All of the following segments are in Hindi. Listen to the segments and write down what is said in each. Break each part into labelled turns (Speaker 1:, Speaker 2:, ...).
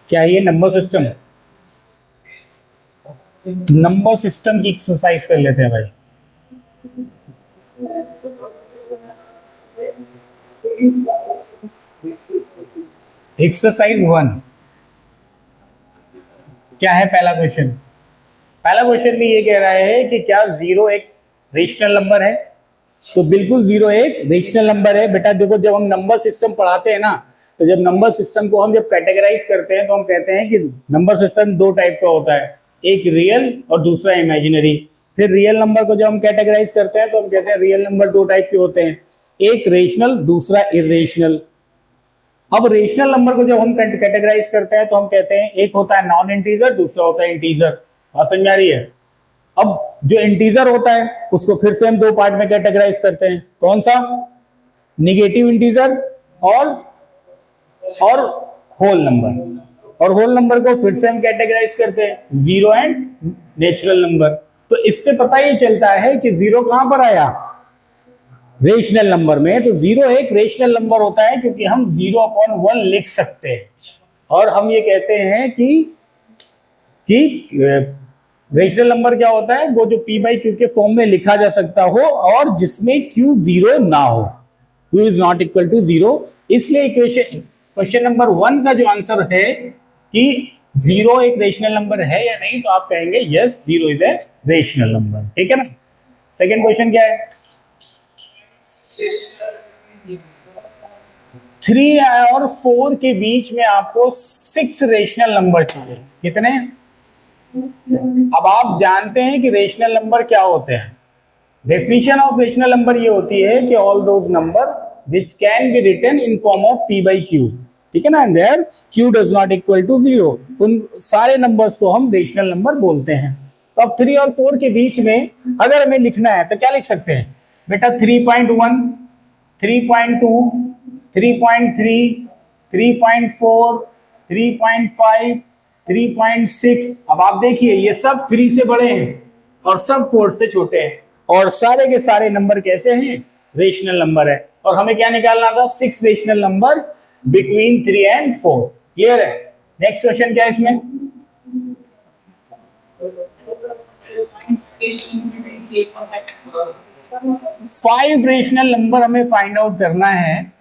Speaker 1: क्या ये नंबर सिस्टम? नंबर सिस्टम की एक्सरसाइज कर लेते हैं भाई। एक्सरसाइज 1 क्या है? पहला क्वेश्चन, पहला क्वेश्चन भी ये कह रहा है कि क्या जीरो एक रेशनल नंबर है? तो बिल्कुल जीरो एक रेशनल नंबर है बेटा। देखो जब हम नंबर सिस्टम पढ़ाते हैं ना, तो जब नंबर सिस्टम को हम जब कैटेगराइज करते हैं तो हम कहते हैं कि नंबर सिस्टम दो टाइप का होता है, एक रियल और दूसरा इमेजिनरी। फिर रियल नंबर को जब हम कैटेगराइज करते हैं तो हम कहते हैं रियल नंबर दो टाइप के होते हैं, एक रेशनल दूसरा इरेशनल। अब रेशनल नंबर को जब हम कैटेगराइज करते हैं तो हम कहते हैं एक होता है नॉन इंटीजर, दूसरा होता है इंटीजर। बात समझ में आ रही है? अब जो इंटीजर होता है उसको फिर से हम दो पार्ट में कैटेगराइज करते हैं, कौन सा? निगेटिव इंटीजर और होल नंबर। और होल नंबर को फिर से हम कैटेगराइज करते हैं जीरो एंड नेचुरल नंबर। तो इससे पता ही चलता है कि जीरो कहां पर आया? रेशनल नंबर में। तो जीरो एक रेशनल नंबर होता है क्योंकि हम 0/1 लिख सकते हैं। और हम ये कहते हैं कि रेशनल नंबर क्या होता है? वो जो p/q के फॉर्म में लिखा जा सकता हो और जिसमें q जीरो ना हो, q is not equal to zero. इसलिए क्वेश्चन नंबर 1 का जो आंसर है कि जीरो एक रेशनल नंबर है या नहीं, तो आप कहेंगे yes, zero is a rational number. ठीक है ना? सेकेंड क्वेश्चन क्या है? 3 और 4 के बीच में आपको 6 रेशनल नंबर चाहिए। कितने? अब आप जानते हैं कि रेशनल नंबर क्या होते हैं। डेफिनेशन ऑफ रेशनल नंबर ये होती है कि all those number which can be written in form of p/q। ठीक है ना? And there q does not equal to zero. उन सारे नंबर्स को हम रेशनल नंबर बोलते हैं। तो अब 3 और 4 के बीच में अगर हमें लिखना है तो क्या लिख सकते हैं बेटा? 3.1, 3.2, 3.3, 3.4, 3.5, 3.6। अब आप देखिए ये सब 3 से बड़े हैं और सब 4 से छोटे हैं, और सारे के सारे नंबर कैसे हैं? रेशनल नंबर है। और हमें क्या निकालना था? 6 rational number between 3 and 4। Clear है? नेक्स्ट क्वेश्चन क्या है इसमें? 5 रेशनल नंबर हमें फाइंड आउट करना है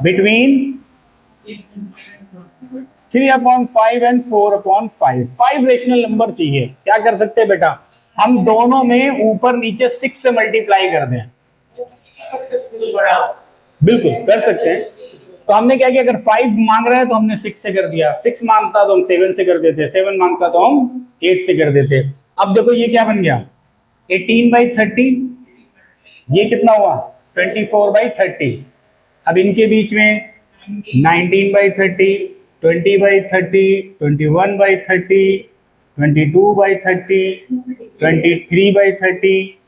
Speaker 1: बिटवीन 3/5 एंड 4/5। 5 रेशनल नंबर चाहिए। क्या कर सकते हैं बेटा? हम दोनों में ऊपर नीचे 6 से मल्टीप्लाई कर दें। बिल्कुल कर सकते हैं। तो हमने क्या किया? अगर 5 मांग रहा है तो हमने 6 से कर दिया, 6 मांगता तो हम 7 से कर देते, 7 मांगता तो हम 8 से कर देते। अब देखो ये क्या बन गया? 18/30। ये कितना हुआ? 24/30। अब इनके बीच में 19/30, 20/30, 21/30, 22/30, 23/30।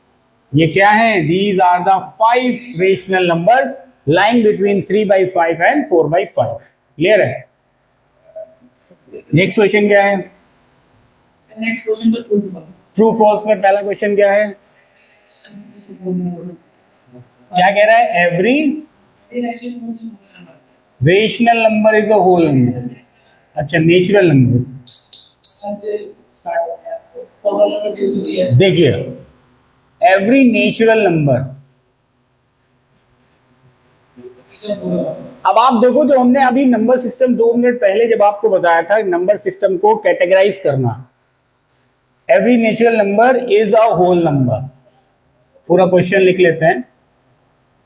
Speaker 1: ये क्या है? These are the 5 rational numbers lying between 3/5 and 4/5। Clear है? नेक्स्ट क्वेश्चन क्या है?
Speaker 2: नेक्स्ट क्वेश्चन तो
Speaker 1: ट्रू फॉल्स में पहला क्वेश्चन क्या है? क्या कह रहा है? Every rational number is a whole number. अच्छा, नेचुरल नंबर। देखिए एवरी नेचुरल नंबर, अब आप देखो जो हमने अभी नंबर सिस्टम 2 मिनट पहले जब आपको बताया था नंबर सिस्टम को कैटेगराइज करना, every natural number is a whole number. पूरा क्वेश्चन लिख लेते हैं।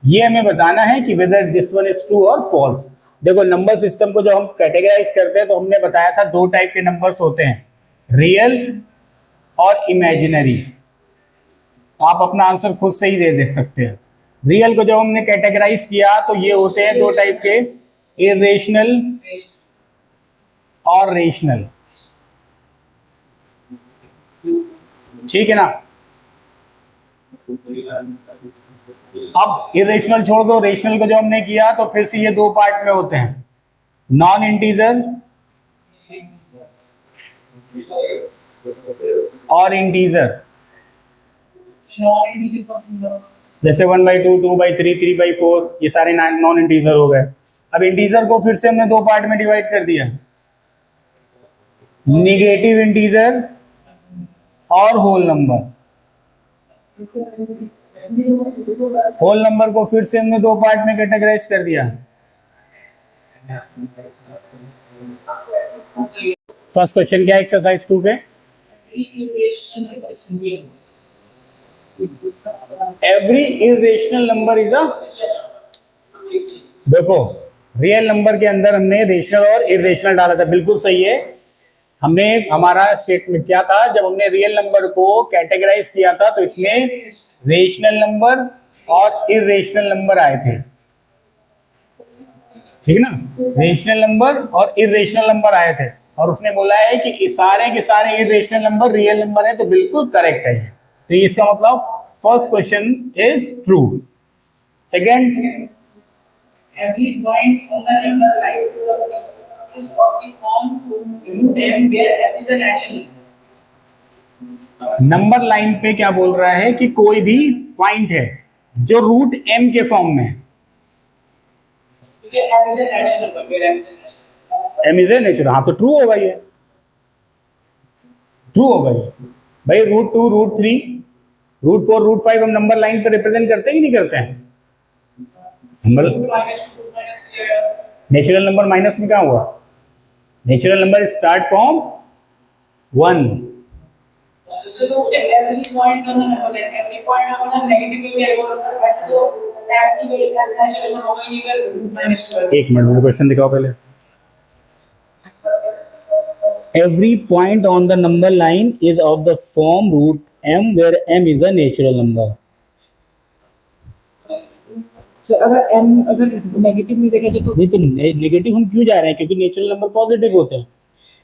Speaker 1: ये हमें बताना है कि whether this one is true और फॉल्स। देखो नंबर सिस्टम को जब हम कैटेगराइज करते हैं तो हमने बताया था दो टाइप के नंबर्स होते हैं, रियल और इमेजिनरी। आप अपना आंसर खुद से ही दे सकते हैं। रियल को जब हमने कैटेगराइज किया तो ये होते हैं दो टाइप के, इरेशनल और रेशनल। ठीक है ना? अब इरेशनल छोड़ दो, रेशनल को जब हमने किया तो फिर से ये दो पार्ट में होते हैं, नॉन इंटीजर और इंटीजर। जैसे 1/2, 2/3, 3/4, ये सारे नॉन इंटीजर हो गए। अब इंटीजर को फिर से हमने दो पार्ट में डिवाइड कर दिया, निगेटिव इंटीजर और होल नंबर। होल नंबर को फिर से हमने दो पार्ट में कैटेगराइज कर दिया। फर्स्ट क्वेश्चन क्या है एक्सरसाइज 2 के? एवरी इरेशनल नंबर इज अ, देखो रियल नंबर के अंदर हमने रेशनल और इरेशनल डाला था, बिल्कुल सही है। हमने हमारा स्टेटमेंट क्या था, जब हमने रियल नंबर को कैटेगराइज किया था तो इसमें रेशनल नंबर और इरेशनल नंबर आए थे, ठीक ना। रेशनल नंबर और इरेशनल नंबर आए थे और उसने बोला है कि सारे के सारे इरेशनल नंबर रियल नंबर है, तो बिल्कुल करेक्ट है। तो इसका मतलब first question is true. Second,
Speaker 2: every point on the number line is of the form root m where m is a natural
Speaker 1: number line पे क्या बोल रहा है कि कोई भी पॉइंट है जो रूट m के फॉर्म में है,
Speaker 2: क्योंकि m is a natural number where m is a natural
Speaker 1: m is a natural. हाँ तो ट्रू होगा, ये ट्रू होगा ये भाई। √2, √3, √4, √5 हम नंबर लाइन पे रिप्रेजेंट करते हैं कि नहीं करते हैं? नंबर नेचुरल नंबर माइनस में क्या हुआ? Natural number start from 1।
Speaker 2: so every point on the number line every point on the negative में भी आएगा और ऐसे तो एक्टिव natural number होगा ही अगर -2।
Speaker 1: एक मिनट में क्वेश्चन दिखाओ पहले। Every point on the number line is of the form √m where m is a natural number.
Speaker 2: अगर n अगर नेगेटिव में देखा जाए तो
Speaker 1: नहीं, तो नेगेटिव हम क्यों जा रहे हैं? क्योंकि नेचुरल नंबर पॉजिटिव होते हैं,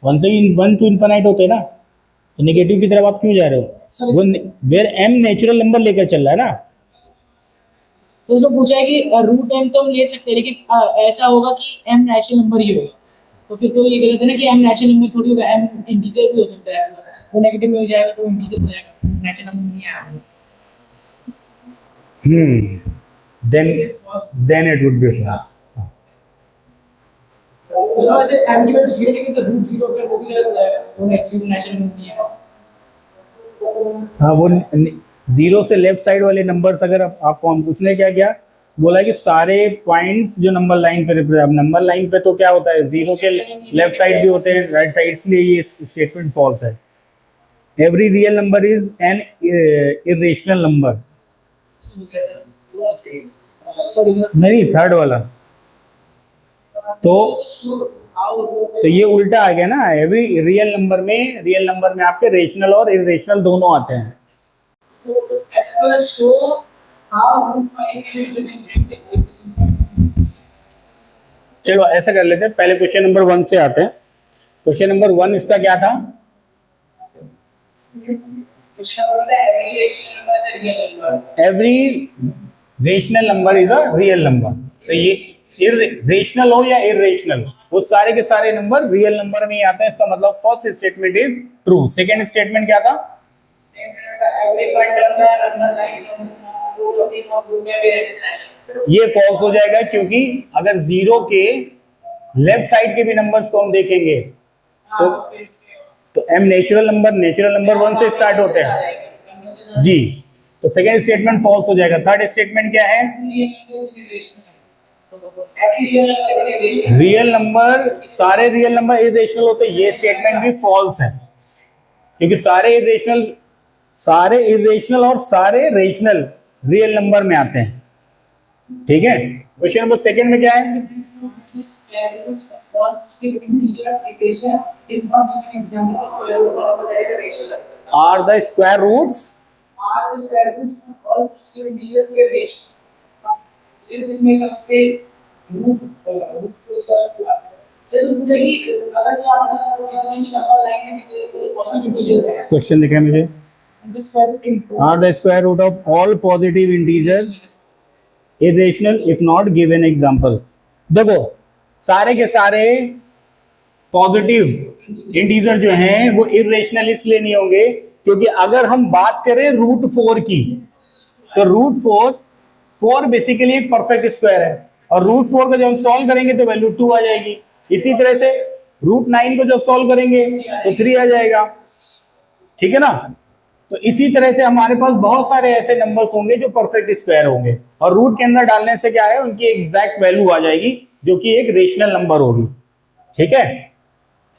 Speaker 1: 1 to इनफिनाइट होते हैं ना, तो नेगेटिव की तरफ आप क्यों जा रहे हो? वो वेयर m नेचुरल नंबर लेकर चल रहा है ना।
Speaker 2: तो उसने पूछा है कि √m तो हम ले सकते हैं, लेकिन ऐसा होगा कि m नेचुरल नंबर ही होगा, तो फिर तो ये गलत है ना कि m नेचुरल नंबर थोड़ी होगा, m इंटीजर भी हो सकता है। ऐसा वो नेगेटिव में हो जाएगा तो इंटीजर हो जाएगा, नेचुरल नंबर नहीं आएगा।
Speaker 1: then it would be false।
Speaker 2: तो ऐसे m की वैल्यू 0 लेकिन तो √0 फिर वो भी गलत हो जाएगा, वो नेचुरल नंबर नहीं आएगा।
Speaker 1: हाँ, वो 0 से लेफ्ट साइड वाले नंबर्स अगर आपको हम उसने क्या किया, बोला कि सारे पॉइंट्स जो नंबर लाइन पे रिप्रेजेंट, नंबर लाइन पे तो क्या होता है 0 के लेफ्ट साइड भी होते हैं, राइट साइड, इसलिए ये स्टेटमेंट फॉल्स है। Every real number is an irrational number. नहीं, थर्ड वाला तो ये उल्टा आ गया ना। एवरी रियल नंबर में आपके रेशनल और इरेशनल दोनों आते हैं। चलो ऐसा कर लेते हैं, पहले क्वेश्चन नंबर 1 से आते हैं। क्वेश्चन नंबर 1 इसका क्या था? Every rational number is a real number. तो ये रेशनल हो या इरेशनल, वो सारे के सारे नंबर रियल नंबर में ही आते हैं। इसका मतलब first statement is true. Second statement क्या था? ये फॉल्स हो जाएगा, क्योंकि अगर 0 के लेफ्ट साइड के भी नंबर्स को हम देखेंगे तो m नेचुरल नंबर 1 से स्टार्ट होते हैं जी, तो सेकेंड स्टेटमेंट फॉल्स हो जाएगा। थर्ड स्टेटमेंट क्या है? रियल नंबर, सारे रियल नंबर इरेशनल होते हैं, ये स्टेटमेंट भी फॉल्स है, क्योंकि सारे इरेशनल और सारे रेशनल रियल नंबर में आते हैं। ठीक है, क्वेश्चन नंबर सेकंड में क्या है? Are the square roots question दिख रहा है मुझे। Are the square root of all positive integers irrational if not given example. देखो सारे के सारे पॉजिटिव इंटीजर जो हैं वो इरेशनल इसलिए नहीं होंगे क्योंकि अगर हम बात करें √4 की, तो √4 बेसिकली एक परफेक्ट स्क्वायर है, और √4 को जब हम सॉल्व करेंगे तो वैल्यू 2 आ जाएगी। इसी तरह से √9 को जब सॉल्व करेंगे तो 3 आ जाएगा, ठीक है ना। तो इसी तरह से हमारे पास बहुत सारे ऐसे नंबर्स होंगे जो परफेक्ट स्क्वायर होंगे, और रूट के अंदर डालने से क्या है, उनकी एग्जैक्ट वैल्यू आ जाएगी जो कि एक रेशनल नंबर होगी, ठीक है।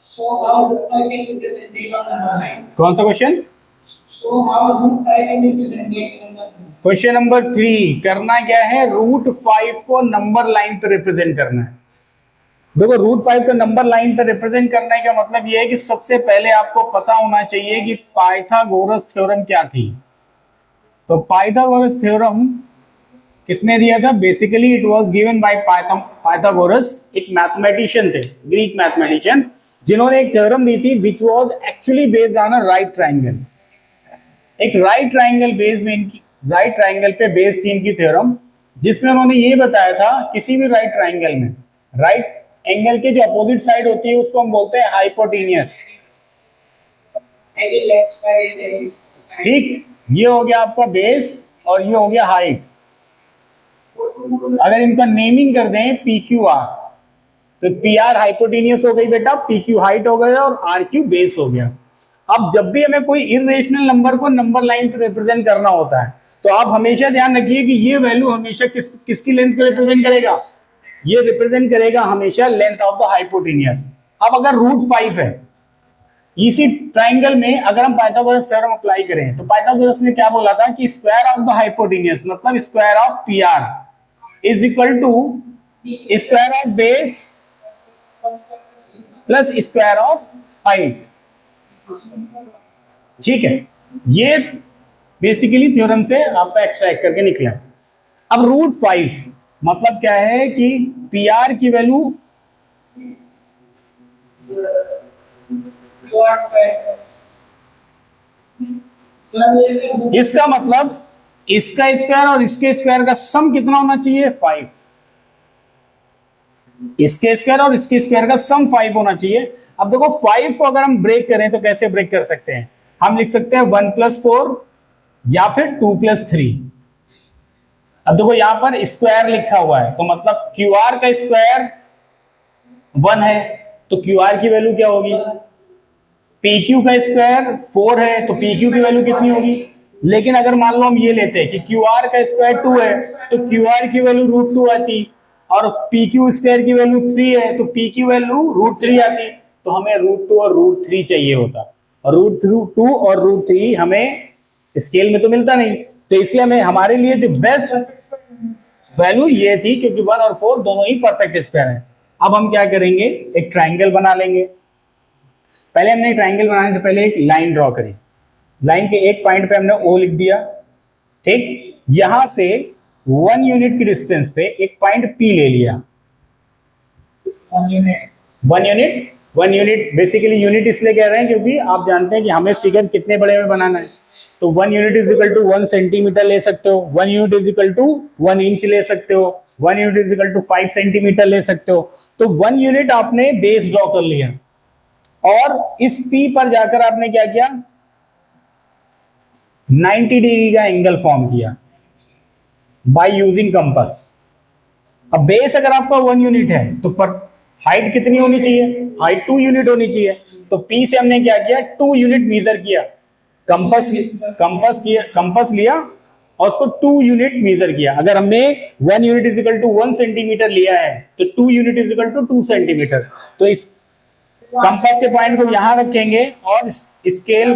Speaker 2: So how √5 can you present it on number line?
Speaker 1: कौन सा question?
Speaker 2: So how √5 can you present it on number line?
Speaker 1: Question number 3 करना क्या है, √5 को नंबर लाइन पे रिप्रेजेंट करना है। देखो √5 को नंबर लाइन पर रिप्रेजेंट करने का मतलब यह है कि सबसे पहले आपको पता होना चाहिए कि पाइथागोरस थ्योरम क्या थी। तो पाइथागोरस थ्योरम किसने दिया था? Basically it was given by Pythagoras, एक मैथमेटिशियन थे, ग्रीक मैथमेटिशियन, जिन्होंने एक थ्योरम दी थी which was actually based on a right triangle. एक राइट ट्रायंगल पे बेस्ड थी इनकी थ्योरम, जिसमें उन्होंने ये बताया था किसी भी राइट ट्रायंगल में राइट एंगल के जो अपोजिट साइड होती है उसको हम बोलते हैं हाइपोटेनियस, ठीक। ये हो गया आपका बेस और ये हो गया हाइट। अगर इनका नेमिंग कर दें PQR, तो PR हाइपोटेनियस हो गई बेटा, PQ हाइट हो गया और RQ बेस हो गया। अब जब भी हमें कोई इरेशनल नंबर को नंबर लाइन पे रिप्रेजेंट करना होता है तो आप हमेशा ध्यान रखिए कि ये वैल्यू हमेशा किसकी लेंथ को रिप्रेजेंट करेगा? ये रिप्रेजेंट करेगा हमेशा लेंथ ऑफ द हाइपोटेनियस। अब अगर √5 है इसी ट्राइंगल में, अगर हम पाइथागोरस थ्योरम अप्लाई करें तो पाइथागोरस ने क्या बोला था कि स्क्वायर ऑफ द हाइपोटेनियस मतलब square of PR is equal to square of base plus square of height, ठीक है। ये बेसिकली थ्योरम से आपका एक्सट्रैक्ट करके निकला। अब √5 मतलब क्या है कि PR की वैल्यू इसका मतलब इसका स्क्वायर और इसके स्क्वायर का सम कितना होना चाहिए? 5। इसके स्क्वायर और इसके स्क्वायर का सम 5 होना चाहिए। अब देखो 5 को अगर हम ब्रेक करें तो कैसे ब्रेक कर सकते हैं? हम लिख सकते हैं 1 + 4 या फिर 2 + 3। अब देखो यहां पर स्क्वायर लिखा हुआ है तो मतलब QR का स्क्वायर 1 है तो QR की वैल्यू क्या होगी? PQ का स्क्वायर 4 है तो PQ की वैल्यू कितनी होगी? लेकिन अगर मान लो हम ये लेते हैं कि QR का स्क्वायर 2 है तो QR की वैल्यू √2 आती, और PQ स्क्वायर की वैल्यू 3 है तो PQ वैल्यू √3 आती। तो हमें √2 और √3 चाहिए होता, और √2 और √3 हमें स्केल में तो मिलता नहीं, तो इसलिए हमें हमारे लिए जो बेस्ट वैल्यू ये थी, क्योंकि 1 और 4 दोनों ही परफेक्ट स्क्वायर हैं। अब हम क्या करेंगे, एक ट्राइंगल बना लेंगे। पहले हमने ट्राइंगल बनाने से पहले एक लाइन ड्रॉ करी, लाइन के एक पॉइंट पे हमने O लिख दिया, ठीक। यहां से 1 यूनिट की डिस्टेंस पे एक पॉइंट P ले लिया। 1 यूनिट बेसिकली यूनिट इसलिए कह रहे हैं क्योंकि आप जानते हैं कि हमें फिगर कितने बड़े में बनाना है। तो 1 unit is equal to 1 centimetre ले सकते हो, 1 unit is equal to 1 inch ले सकते हो, 1 unit is equal to 5 centimetre ले सकते हो। तो 1 यूनिट आपने बेस ड्रॉ कर लिया, और इस P पर जाकर आपने क्या किया, 90 डिग्री का एंगल फॉर्म किया बाय यूजिंग कंपास। अब बेस अगर आपका 1 यूनिट है तो पर हाइट कितनी होनी चाहिए? हाइट 2 यूनिट होनी चाहिए। तो P से हमने क्या किया, 2 यूनिट मेजर किया, कंपास लिया और उसको 2 यूनिट मेजर किया। अगर हमने 1 unit is equal to 1 centimetre लिया है तो 2 unit is equal to 2 centimetre. तो इस कंपास के पॉइंट को यहां रखेंगे और स्केल,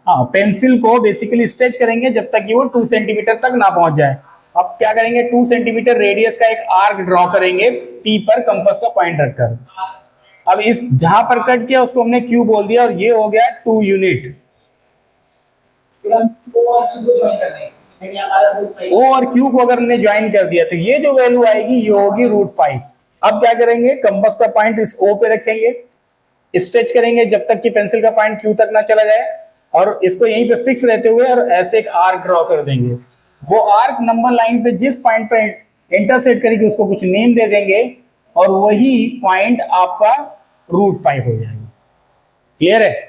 Speaker 1: हाँ, पेंसिल को बेसिकली स्ट्रेच करेंगे जब तक कि वो 2 सेंटीमीटर तक ना पहुंच जाए। अब क्या करेंगे, 2 सेंटीमीटर रेडियस का एक आर्क ड्रॉ करेंगे P पर कंपास का पॉइंट रखकर। अब इस जहां पर कट किया उसको हमने Q बोल दिया, और ये हो गया 2 यूनिट। O और Q को अगर हमने ज्वाइन कर दिया तो ये जो वैल्यू आएगी ये होगी √5। अब क्या करेंगे, कंपास का पॉइंट इस O पे रखेंगे, स्ट्रेच करेंगे जब तक कि पेंसिल का पॉइंट Q तक ना चला जाए, और इसको यहीं पे फिक्स रहते हुए और ऐसे एक आर्क ड्रॉ कर देंगे। वो आर्क नंबर लाइन पे जिस पॉइंट पे इंटरसेक्ट करेगी उसको कुछ नेम दे देंगे, और वही पॉइंट आपका √5 हो जाएगा। क्लियर है?